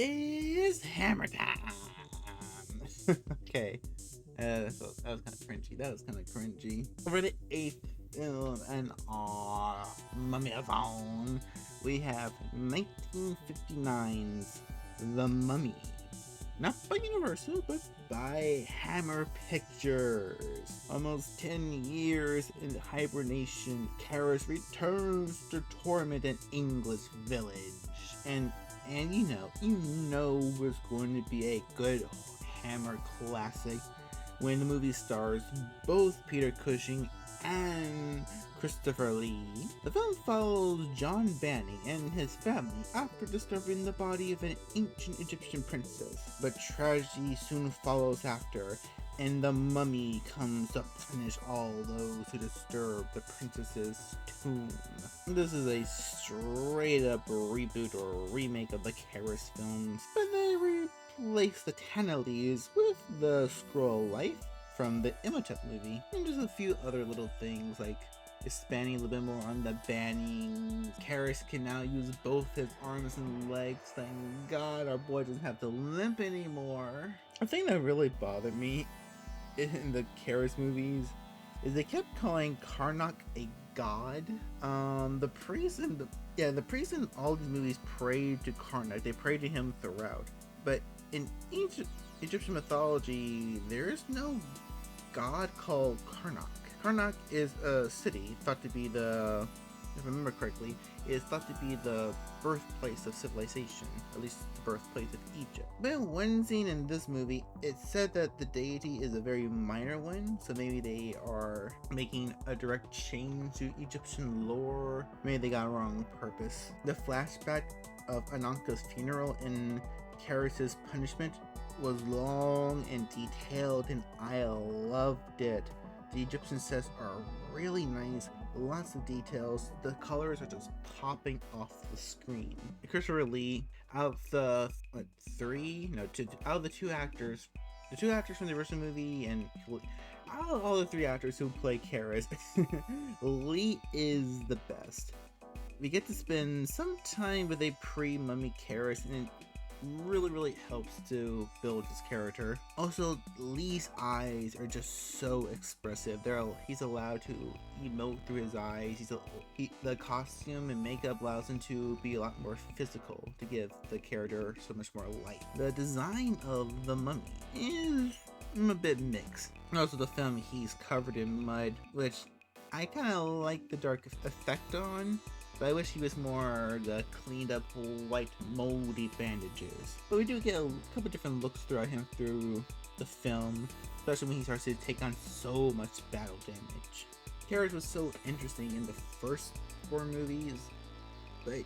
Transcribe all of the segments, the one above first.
It's hammer time. Okay. So that was kind of cringy. Over the 8th film and Mummy-athon, we have 1959's The Mummy. Not by Universal, but by Hammer Pictures. Almost 10 years in hibernation, Karis returns to torment an English village. And you know it's going to be a good Hammer classic when the movie stars both Peter Cushing and Christopher Lee. The film follows John Banning and his family after discovering the body of an ancient Egyptian princess, but tragedy soon follows after, and the mummy comes to punish all those who disturb the princess's tomb. This is a straight up reboot or remake of the Karis films, but they replace the Tannelees with the Scroll Life from the Imhotep movie, and just a few other little things like expanding a little bit more on the Banning. Karis can now use both his arms and legs. Thank God our boy doesn't have to limp anymore. A thing that really bothered me in the Karis movies is they kept calling Karnak a god. The priests in all these movies prayed to Karnak. They prayed to him throughout. But in Egyptian mythology, there is no god called Karnak. Karnak is a city thought to be if I remember correctly, is thought to be the birthplace of civilization, at least the birthplace of Egypt. But in one scene in this movie, it said that the deity is a very minor one, so maybe they are making a direct change to Egyptian lore. Maybe they got it wrong on purpose. The flashback of Ananka's funeral in Karis' punishment was long and detailed, and I loved it. The Egyptian sets are really nice, lots of details. The colors are just popping off the screen. Christopher Lee, out of the out of the two actors from the original movie, and out of all the 3 actors who play Karis, Lee is the best. We get to spend some time with a pre-mummy Karis, and it really helps to build his character. Also, Lee's eyes are just so expressive. He's allowed to emote through his eyes. The costume and makeup allows him to be a lot more physical to give the character so much more life. The design of the mummy is a bit mixed. Also, the film, he's covered in mud, which I kind of like the dark effect on, but I wish he was more the cleaned up white moldy bandages. But we do get a couple different looks throughout him through the film, especially when he starts to take on so much battle damage. Karis was so interesting in the first 4 movies, but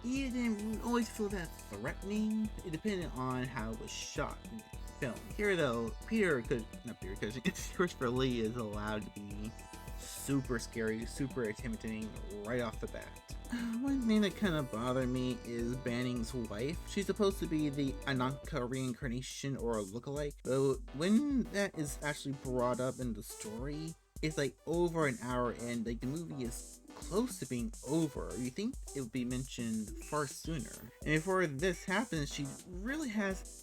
he didn't always feel that threatening. It depended on how it was shot in the film. Here though, Christopher Lee is allowed to be super scary, super intimidating right off the bat. One thing that kind of bothered me is Banning's wife. She's supposed to be the Ananka reincarnation or a lookalike, but when that is actually brought up in the story, it's like over an hour in. Like, the movie is close to being over. You think it would be mentioned far sooner. And before this happens, she rarely has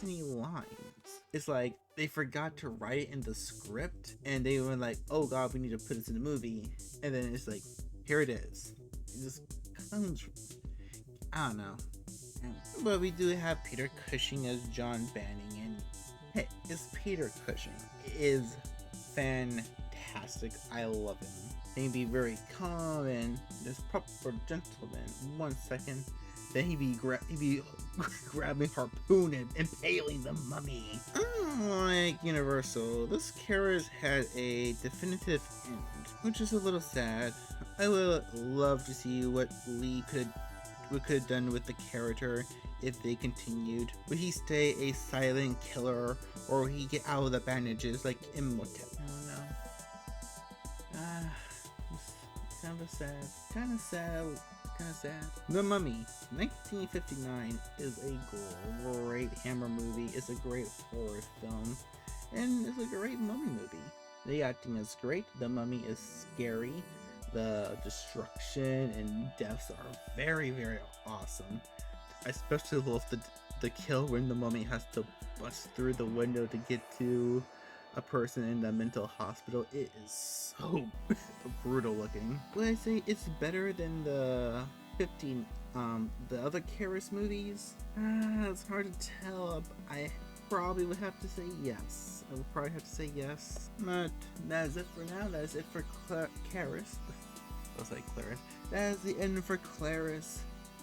any lines. It's like they forgot to write it in the script, and they were like, oh god, we need to put this in the movie, and then it's like, here it is. It just comes, I don't know. But we do have Peter Cushing as John Banning, and hey, it's Peter Cushing. It is fantastic. I love him. He can be very calm and just proper gentleman. 1 second, then he'd be grabbing harpoon and impaling the mummy. Unlike Universal, this Karis had a definitive end, which is a little sad. I would love to see what Lee could have done with the character if they continued. Would he stay a silent killer, or would he get out of the bandages like Imhotep? I don't know. Kind of sad. The Mummy, 1959, is a great Hammer movie. It's a great horror film, and it's a great mummy movie. The acting is great. The mummy is scary. The destruction and deaths are very awesome. I especially love the kill when the mummy has to bust through the window to get to a person in the mental hospital. It is so brutal looking. Would I say it's better than the 15 the other Karis movies? It's hard to tell. I probably would have to say yes. I would probably have to say yes. But that is it for now. That is it for Karis. I'll say Claris. That is the end for Claris.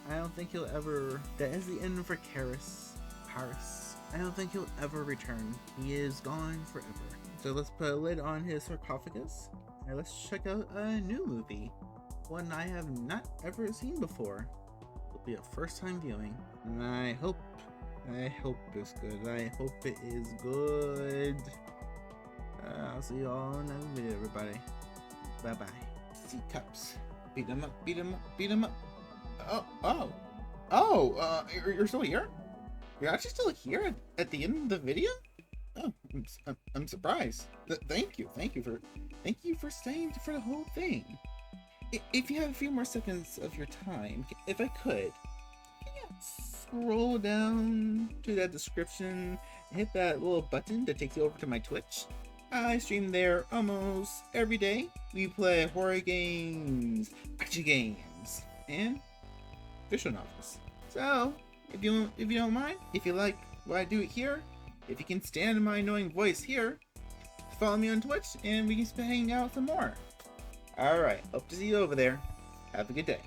I don't think he'll ever. That is the end for Karis. Paris. I don't think he'll ever return. He is gone forever. So let's put a lid on his sarcophagus and let's check out a new movie. One I have not ever seen before. It'll be a first time viewing. And I hope it's good. I hope it is good. I'll see you all in the video, everybody. Bye bye. See cups. Beat them up, beat them up, beat them up. You're still here? You're actually still here at the end of the video? Oh, I'm surprised. Thank you for staying for the whole thing. If you have a few more seconds of your time, if I could, can you scroll down to that description and hit that little button that takes you over to my Twitch? I stream there almost every day. We play horror games, action games, and visual novels. So, if you don't mind, if you like what I do here, if you can stand my annoying voice here, follow me on Twitch and we can hang out some more. Alright, hope to see you over there. Have a good day.